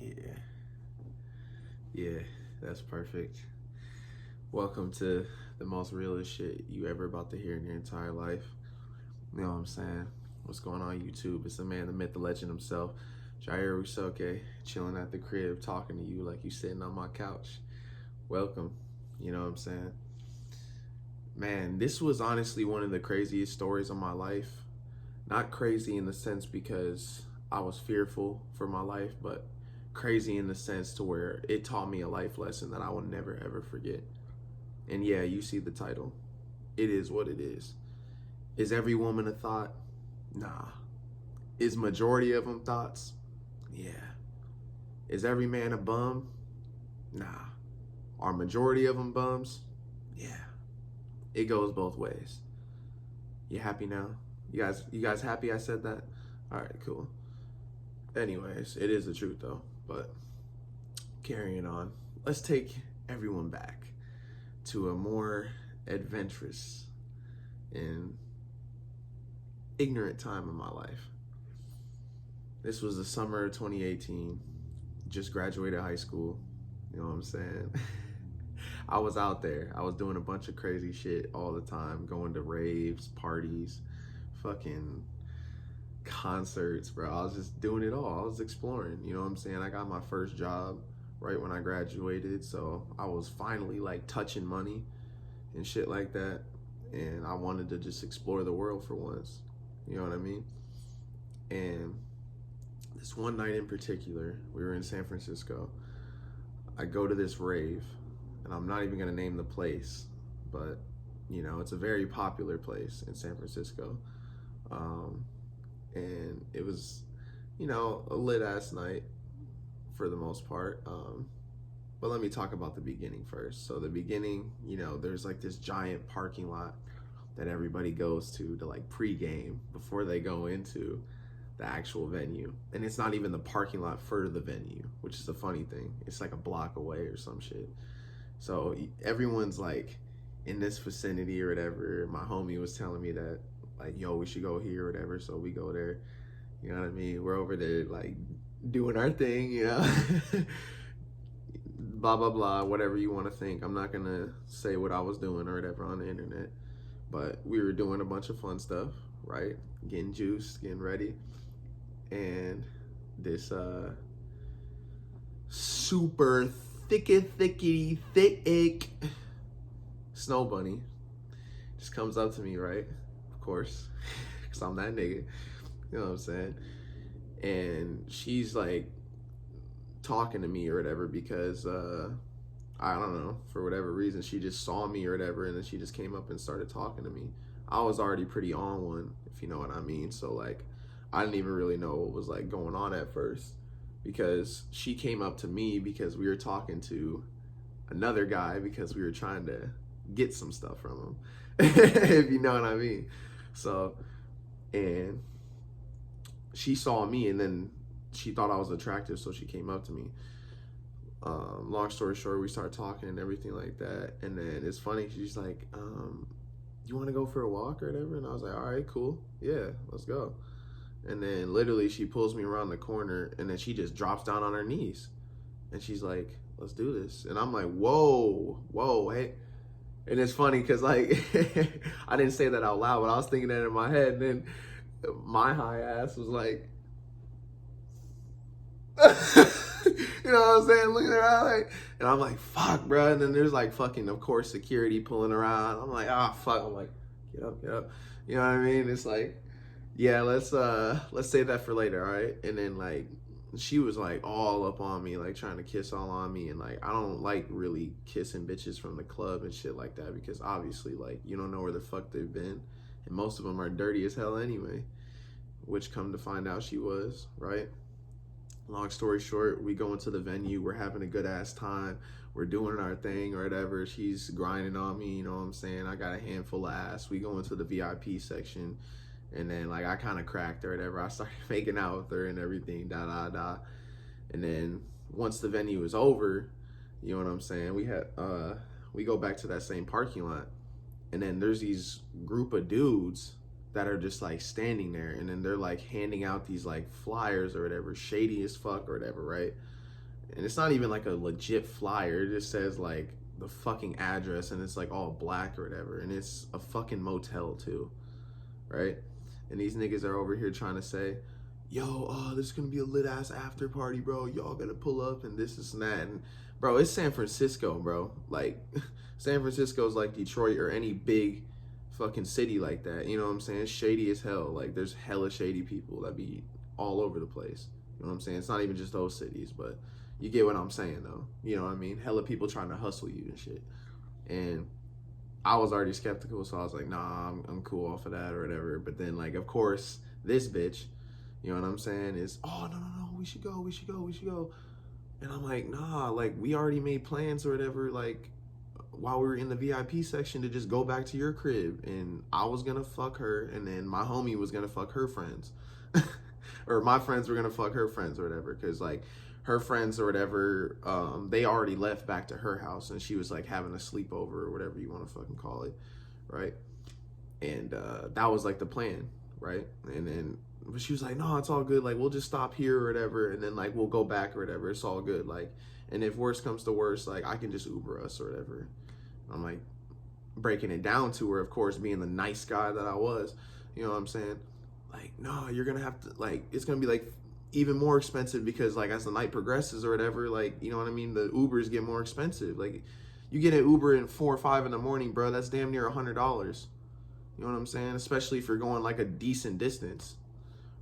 Yeah. Yeah, that's perfect. Welcome to the most realest shit you ever about to hear in your entire life. You know what I'm saying? What's going on YouTube? It's the man, the myth, the legend himself, Jair Usoke, chilling at the crib, talking to you like you sitting on my couch. Welcome. You know what I'm saying? Man, this was honestly one of the craziest stories of my life. Not crazy in the sense because I was fearful for my life, but crazy in the sense to where it taught me a life lesson that I will never ever forget. And yeah, you see the title. It is what it is. Is every woman a thought? Nah. Is majority of them thoughts? Yeah. Is every man a bum? Nah. Are majority of them bums? Yeah. It goes both ways. You happy now? You guys happy I said that? All right, cool. Anyways, it is the truth though. But carrying on, let's take everyone back to a more adventurous and ignorant time in my life. This was the summer of 2018. Just graduated high school. You know what I'm saying? I was out there. I was doing a bunch of crazy shit all the time, going to raves, parties, fucking concerts, bro. I was just doing it all. I was exploring, you know what I'm saying? I got my first job right when I graduated, so I was finally like touching money and shit like that. And I wanted to just explore the world for once. You know what I mean? And this one night in particular, we were in San Francisco. I go to this rave, and I'm not even gonna name the place, but you know, it's a very popular place in San Francisco. And it was, you know, a lit ass night for the most part. But let me talk about the beginning first. So the beginning, you know, there's like this giant parking lot that everybody goes to like pregame before they go into the actual venue. And it's not even the parking lot for the venue, which is the funny thing. It's like a block away or some shit. So everyone's like in this vicinity or whatever. My homie was telling me that like, yo, we should go here or whatever. So we go there. You know what I mean? We're over there like doing our thing, you know? Blah, blah, blah, whatever you want to think. I'm not going to say what I was doing or whatever on the internet. But we were doing a bunch of fun stuff, right? Getting juiced, getting ready. And this super thick snow bunny just comes up to me, right? Of course, because I'm that nigga. You know what I'm saying? And she's like talking to me or whatever because I don't know, for whatever reason, she just saw me or whatever, and then she just came up and started talking to me. I was already pretty on one, if you know what I mean. So like, I didn't even really know what was like going on at first because she came up to me because we were talking to another guy because we were trying to get some stuff from him, if you know what I mean. So, and she saw me and then she thought I was attractive, so she came up to me. Long story short, we started talking and everything like that. And then it's funny, she's like, you want to go for a walk or whatever? And I was like, all right, cool. Yeah, let's go. And then literally she pulls me around the corner and then she just drops down on her knees. And she's like, let's do this. And I'm like, whoa, hey. And it's funny because like, I didn't say that out loud, but I was thinking that in my head. And then my high ass was like, you know what I'm saying? Looking around like, and I'm like, fuck, bro. And then there's like fucking, of course, security pulling around. I'm like, ah, fuck. I'm like, get up, get up. You know what I mean? It's like, yeah, let's save that for later, all right? And then like, she was like all up on me, like trying to kiss all on me, and like I don't like really kissing bitches from the club and shit like that because obviously like you don't know where the fuck they've been, and most of them are dirty as hell anyway. Which come to find out she was, right? Long story short, we go into the venue, we're having a good ass time, we're doing our thing or whatever. She's grinding on me, you know what I'm saying? I got a handful of ass. We go into the VIP section, and then like I kind of cracked or whatever. I started making out with her and everything, and then once the venue is over, you know what I'm saying, we go back to that same parking lot, and then there's these group of dudes that are just like standing there, and then they're like handing out these like flyers or whatever, shady as fuck or whatever, right? and it's not even like a legit flyer. It just says like the fucking address, and it's like all black or whatever, and it's a fucking motel too, right? And these niggas are over here trying to say, yo, this is gonna be a lit ass after party, bro. Y'all gotta pull up and this and that. And bro, it's San Francisco, bro. Like San Francisco's like Detroit or any big fucking city like that. You know what I'm saying? It's shady as hell. Like there's hella shady people that be all over the place. You know what I'm saying? It's not even just those cities, but you get what I'm saying though. You know what I mean? Hella people trying to hustle you and shit. And I was already skeptical, so I was like, nah, I'm cool off of that or whatever. But then like, of course, this bitch, you know what I'm saying, is, oh, no, we should go. And I'm like, nah, like, we already made plans or whatever, like, while we were in the VIP section to just go back to your crib. And I was gonna fuck her, and then my homie was gonna fuck her friends. Or my friends were gonna fuck her friends or whatever, because, like, her friends or whatever, they already left back to her house, and she was, like, having a sleepover or whatever you want to fucking call it, right? And that was, like, the plan, right? And then but she was like, no, it's all good. Like, we'll just stop here or whatever. And then, like, we'll go back or whatever. It's all good. Like, and if worse comes to worse, like, I can just Uber us or whatever. I'm, like, breaking it down to her, of course, being the nice guy that I was. You know what I'm saying? Like, no, you're going to have to, like, it's going to be, like, even more expensive because, like, as the night progresses or whatever, like, you know what I mean? The Ubers get more expensive. Like, you get an Uber at 4 or 5 in the morning, bro, that's damn near $100. You know what I'm saying? Especially if you're going, like, a decent distance.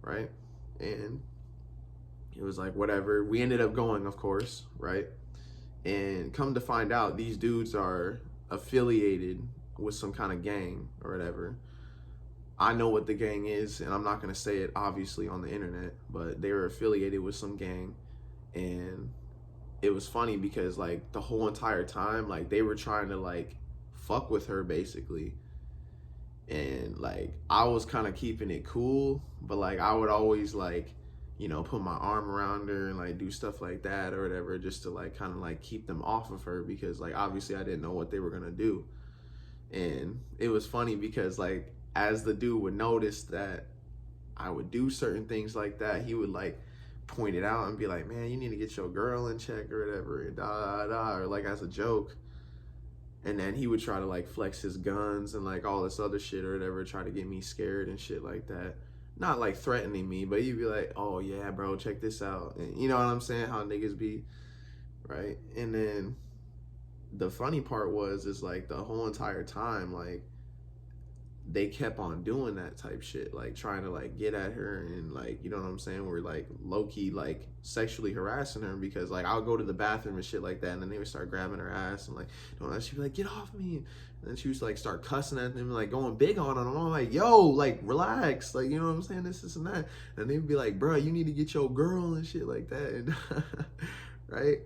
Right? And it was like, whatever. We ended up going, of course, right? And come to find out, these dudes are affiliated with some kind of gang or whatever. I know what the gang is, and I'm not going to say it, obviously, on the internet, but they were affiliated with some gang. And it was funny because, like, the whole entire time, like, they were trying to, like, fuck with her, basically. And like I was kind of keeping it cool, but like I would always like, you know, put my arm around her and like do stuff like that or whatever, just to like kind of like keep them off of her, because like obviously I didn't know what they were gonna do. And it was funny because like as the dude would notice that I would do certain things like that, he would like point it out and be like, man, you need to get your girl in check or whatever, and or like as a joke. And then he would try to like flex his guns and like all this other shit or whatever, try to get me scared and shit like that. Not like threatening me, but he'd be like, oh yeah, bro, check this out. And you know what I'm saying? How niggas be, right? And then the funny part is like the whole entire time, like they kept on doing that type shit, like trying to like get at her and like, you know what I'm saying? We're like low-key like sexually harassing her, because like I'll go to the bathroom and shit like that, and then they would start grabbing her ass and like, you know, she'd be like, get off me. And then she was like start cussing at them, like going big on them. I'm like, yo, like relax, like, you know what I'm saying? This and that. And they'd be like, bro, you need to get your girl and shit like that. And right?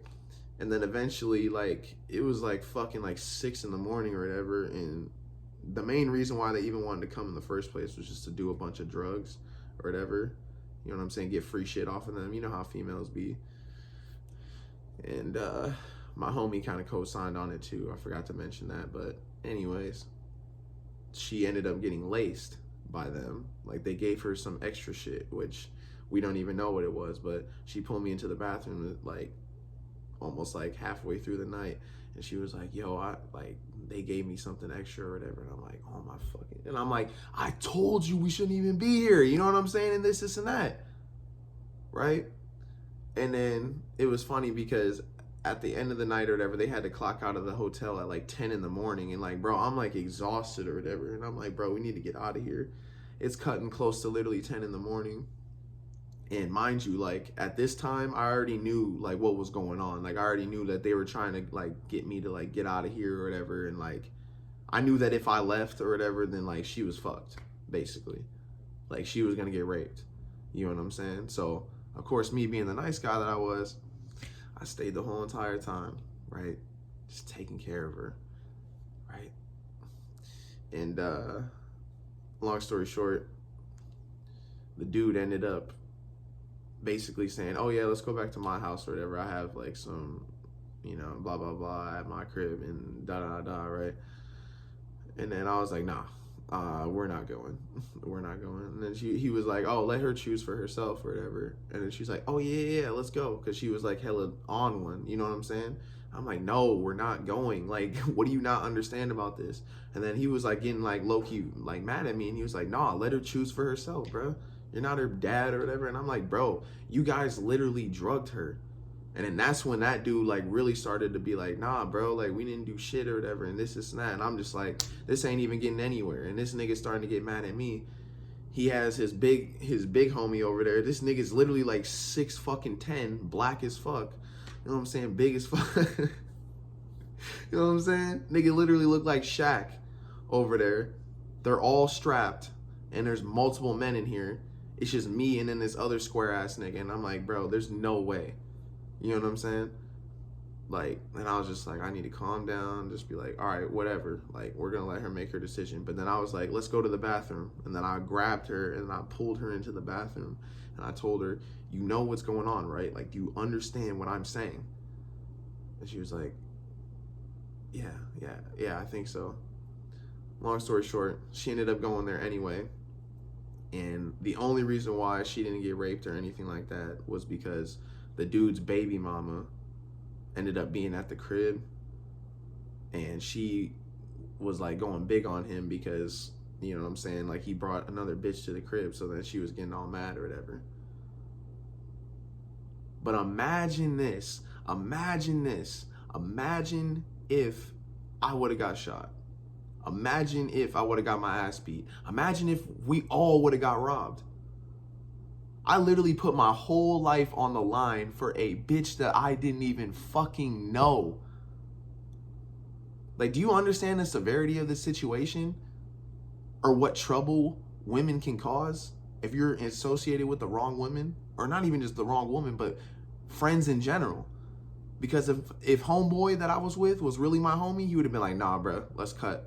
And then eventually, like, it was like fucking like 6 in the morning or whatever, and the main reason why they even wanted to come in the first place was just to do a bunch of drugs or whatever. You know what I'm saying? Get free shit off of them. You know how females be. And my homie kind of co-signed on it too. I forgot to mention that. But anyways, she ended up getting laced by them. Like they gave her some extra shit, which we don't even know what it was. But she pulled me into the bathroom like almost like halfway through the night. And she was like, yo, they gave me something extra or whatever. And I'm like, oh my fucking, and I'm like, I told you we shouldn't even be here. You know what I'm saying? And this and that. Right? And then it was funny because at the end of the night or whatever, they had to clock out of the hotel at like 10 in the morning. And like, bro, I'm like exhausted or whatever. And I'm like, bro, we need to get out of here. It's cutting close to literally 10 in the morning. And mind you, like at this time, I already knew like what was going on. Like I already knew that they were trying to like get me to like get out of here or whatever. And like, I knew that if I left or whatever, then like she was fucked, basically. Like she was gonna get raped. You know what I'm saying? So of course, me being the nice guy that I was, I stayed the whole entire time, right? Just taking care of her, right? And long story short, the dude ended up basically saying, oh yeah, let's go back to my house or whatever. I have like some, you know, blah, blah, blah at my crib and da, da, da, right? And then I was like, nah, we're not going. We're not going. And then he was like, oh, let her choose for herself or whatever. And then she's like, oh, yeah, let's go. Because she was like hella on one. You know what I'm saying? I'm like, no, we're not going. Like, what do you not understand about this? And then he was like getting like low-key like mad at me. And he was like, nah, let her choose for herself, bro. You're not her dad or whatever. And I'm like, bro, you guys literally drugged her. And then that's when that dude like really started to be like, nah, bro, like we didn't do shit or whatever, and this and that. And I'm just like, this ain't even getting anywhere. And this nigga's starting to get mad at me. He has his big homie over there. This nigga's literally like 6'10", black as fuck. You know what I'm saying? Big as fuck. You know what I'm saying? Nigga literally look like Shaq over there. They're all strapped, and there's multiple men in here. It's just me and then this other square ass nigga. And I'm like, bro, there's no way. You know what I'm saying? Like, and I was just like, I need to calm down, just be like, all right, whatever. Like, we're going to let her make her decision. But then I was like, let's go to the bathroom. And then I grabbed her and I pulled her into the bathroom. And I told her, you know what's going on, right? Like, do you understand what I'm saying? And she was like, yeah, I think so. Long story short, she ended up going there anyway. And the only reason why she didn't get raped or anything like that was because the dude's baby mama ended up being at the crib, and she was like going big on him because, you know what I'm saying, like he brought another bitch to the crib, so then she was getting all mad or whatever. But imagine if I would have got shot. Imagine if I would have got my ass beat. Imagine if we all would have got robbed. I literally put my whole life on the line for a bitch that I didn't even fucking know. Like, do you understand the severity of this situation? Or what trouble women can cause if you're associated with the wrong woman? Or not even just the wrong woman, but friends in general. Because if homeboy that I was with was really my homie, he would have been like, nah, bro, let's cut.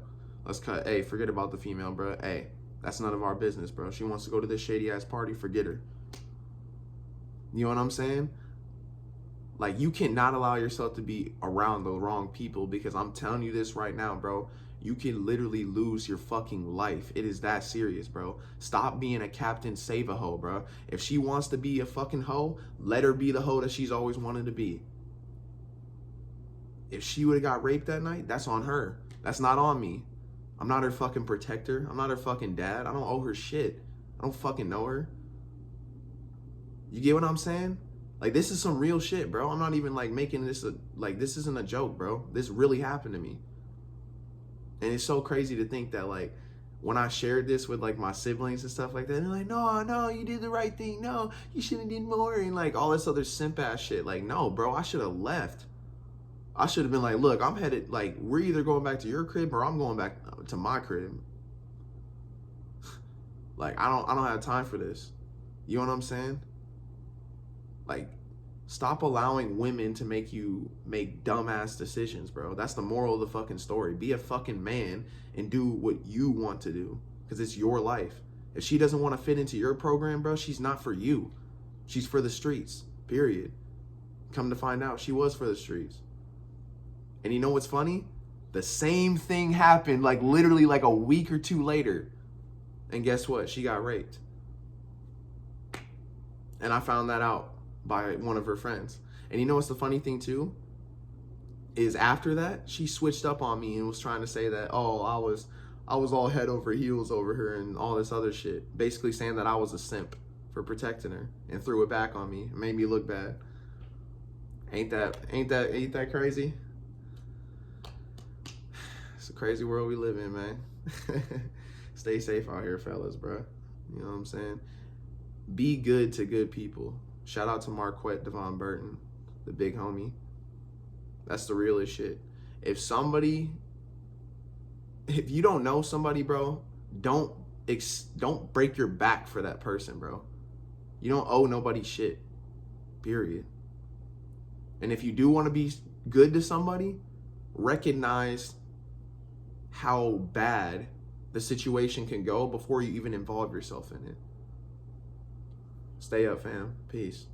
Hey, forget about the female, bro. Hey, that's none of our business, bro. She wants to go to this shady ass party, forget her. You know what I'm saying? Like, you cannot allow yourself to be around the wrong people, because I'm telling you this right now, bro. You can literally lose your fucking life. It is that serious, bro. Stop being a captain, save a hoe, bro. If she wants to be a fucking hoe, let her be the hoe that she's always wanted to be. If she would have got raped that night, that's on her. That's not on me. I'm not her fucking protector. I'm not her fucking dad. I don't owe her shit. I don't fucking know her. You get what I'm saying? Like, this is some real shit, bro. I'm not even like making this this isn't a joke, bro. This really happened to me. And it's so crazy to think that, like, when I shared this with like my siblings and stuff like that, they're like, no, you did the right thing. No, you should have did more, and like all this other simp ass shit. Like, no, bro, I should have left. I should have been like, look, I'm headed, like, we're either going back to your crib or I'm going back to my crib. Like, I don't have time for this. You know what I'm saying? Like, stop allowing women to make you make dumbass decisions, bro. That's the moral of the fucking story. Be a fucking man and do what you want to do, because it's your life. If she doesn't want to fit into your program, bro, she's not for you. She's for the streets, period. Come to find out, she was for the streets. And you know what's funny? The same thing happened like literally like a week or two later. And guess what? She got raped. And I found that out by one of her friends. And you know what's the funny thing too? Is after that, she switched up on me and was trying to say that, oh, I was all head over heels over her and all this other shit. Basically saying that I was a simp for protecting her, and threw it back on me. It made me look bad. Ain't that crazy? It's a crazy world we live in, man. Stay safe out here, fellas, bro. You know what I'm saying? Be good to good people. Shout out to Marquette Devon Burton, the big homie. That's the realest shit. If you don't know somebody, bro, don't break your back for that person, bro. You don't owe nobody shit, period. And if you do want to be good to somebody, recognize how bad the situation can go before you even involve yourself in it. Stay up, fam. Peace.